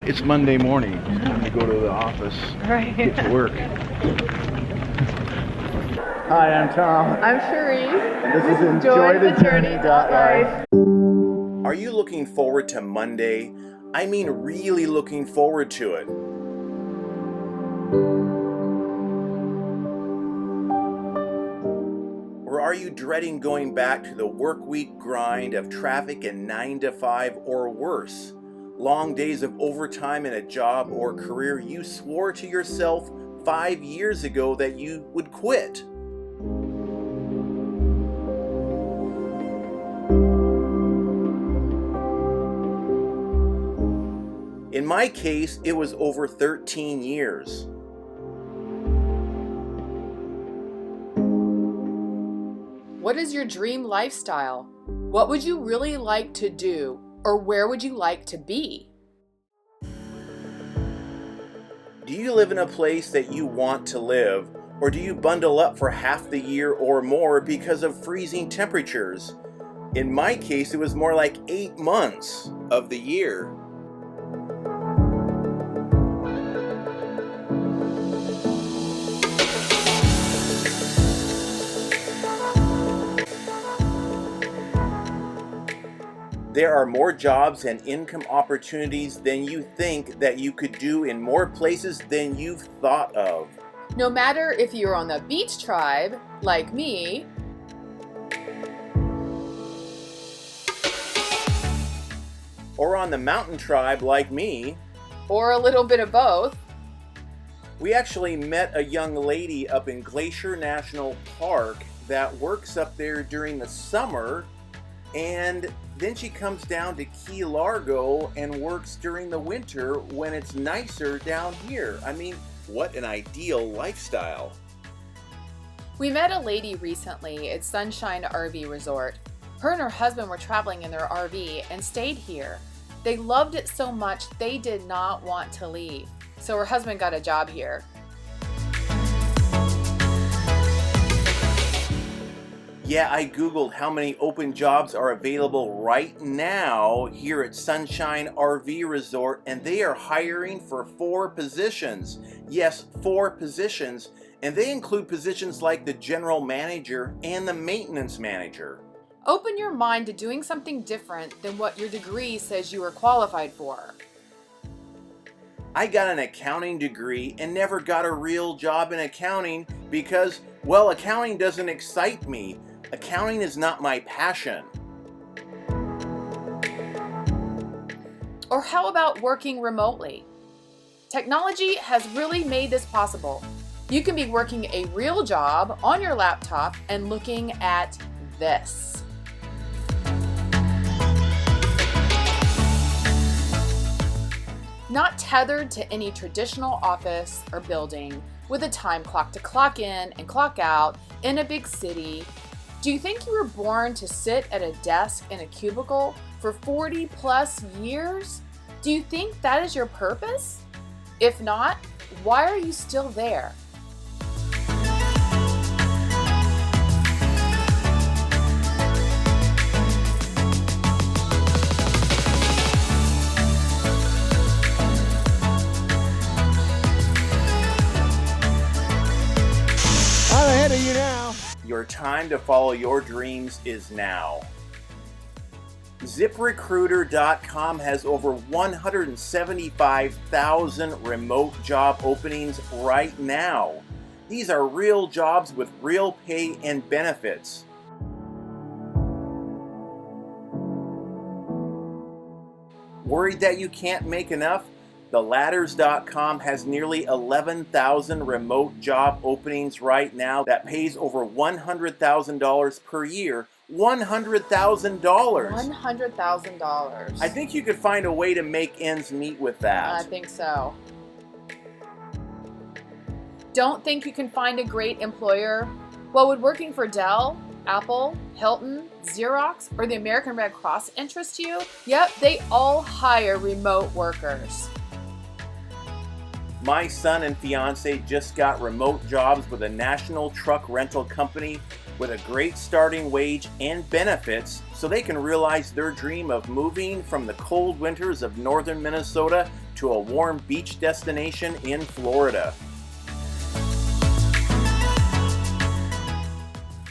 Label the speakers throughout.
Speaker 1: It's Monday morning. It's time to go to the office.
Speaker 2: Right.
Speaker 1: Get to work. Hi, I'm Tom.
Speaker 2: I'm CHERI'S.
Speaker 1: And this is EnjoyTheJourney.Life.
Speaker 3: Are you looking forward to Monday? I mean, really looking forward to it. Or are you dreading going back to the work week grind of traffic and 9 to 5 or worse? Long days of overtime in a job or career you swore to yourself 5 years ago that you would quit. In my case, it was over 13 years.
Speaker 2: What is your dream lifestyle? What would you really like to do? Or where would you like to be?
Speaker 3: Do you live in a place that you want to live? Or do you bundle up for half the year or more because of freezing temperatures? In my case, it was more like 8 months of the year. There are more jobs and income opportunities than you think that you could do in more places than you've thought of.
Speaker 2: No matter if you're on the beach tribe, like me,
Speaker 3: or on the mountain tribe, like me,
Speaker 2: or a little bit of both.
Speaker 3: We actually met a young lady up in Glacier National Park that works up there during the summer, and then she comes down to Key Largo and works during the winter when it's nicer down here. I mean, what an ideal lifestyle.
Speaker 2: We met a lady recently at Sunshine RV Resort. Her and her husband were traveling in their RV and stayed here. They loved it so much they did not want to leave. So her husband got a job here.
Speaker 3: Yeah, I Googled how many open jobs are available right now here at Sunshine RV Resort, and they are hiring for 4 positions. Yes, 4 positions, and they include positions like the general manager and the maintenance manager.
Speaker 2: Open your mind to doing something different than what your degree says you are qualified for.
Speaker 3: I got an accounting degree and never got a real job in accounting because, well, accounting doesn't excite me. Accounting is not my passion.
Speaker 2: Or how about working remotely? Technology has really made this possible. You can be working a real job on your laptop and looking at this. Not tethered to any traditional office or building with a time clock to clock in and clock out in a big city. Do you think you were born to sit at a desk in a cubicle for 40 plus years? Do you think that is your purpose? If not, why are you still there?
Speaker 1: I'm ahead of you now.
Speaker 3: Your time to follow your dreams is now. ZipRecruiter.com has over 175,000 remote job openings right now. These are real jobs with real pay and benefits. Worried that you can't make enough? TheLadders.com has nearly 11,000 remote job openings right now that pays over $100,000 per year. $100,000!
Speaker 2: $100,000.
Speaker 3: I think you could find a way to make ends meet with that.
Speaker 2: I think so. Don't think you can find a great employer? Well, would working for Dell, Apple, Hilton, Xerox, or the American Red Cross interest you? Yep, they all hire remote workers.
Speaker 3: My son and fiance just got remote jobs with a national truck rental company with a great starting wage and benefits so they can realize their dream of moving from the cold winters of northern Minnesota to a warm beach destination in Florida.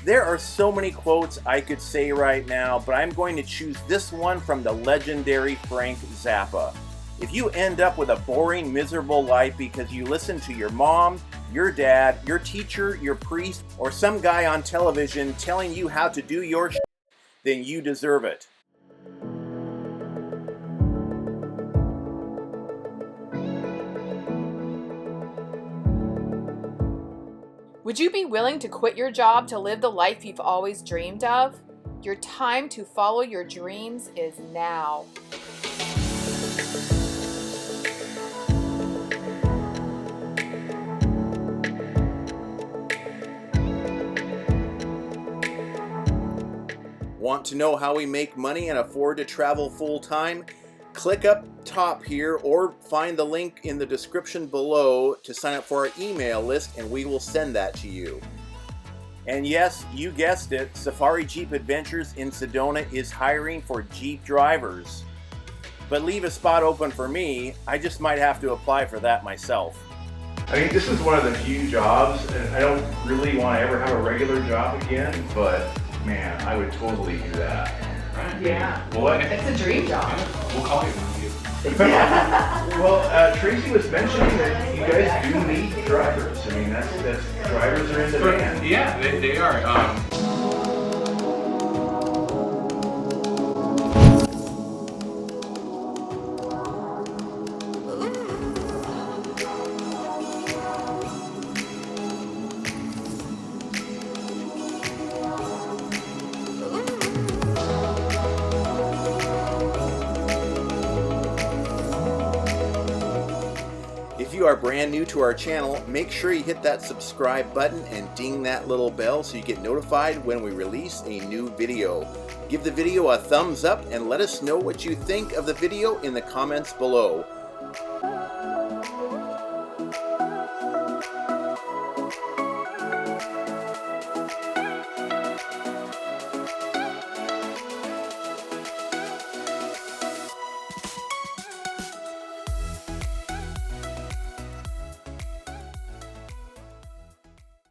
Speaker 3: There are so many quotes I could say right now, but I'm going to choose this one from the legendary Frank Zappa. If you end up with a boring, miserable life because you listen to your mom, your dad, your teacher, your priest, or some guy on television telling you how to do your shit, then you deserve it.
Speaker 2: Would you be willing to quit your job to live the life you've always dreamed of? Your time to follow your dreams is now.
Speaker 3: Want to know how we make money and afford to travel full-time? Click up top here or find the link in the description below to sign up for our email list and we will send that to you. And yes, you guessed it, Safari Jeep Adventures in Sedona is hiring for Jeep drivers. But leave a spot open for me, I just might have to apply for that myself.
Speaker 1: I mean, this is one of the few jobs, and I don't really want to ever have a regular job again, but man, I would totally do that.
Speaker 4: Right.
Speaker 2: Yeah.
Speaker 1: Well,
Speaker 2: It's a dream job.
Speaker 4: We'll call you when we
Speaker 1: well, Tracy was mentioning that you guys do need drivers. I mean, that's drivers are in demand.
Speaker 4: Yeah, they are.
Speaker 3: If you are brand new to our channel, make sure you hit that subscribe button and ding that little bell so you get notified when we release a new video. Give the video a thumbs up and let us know what you think of the video in the comments below.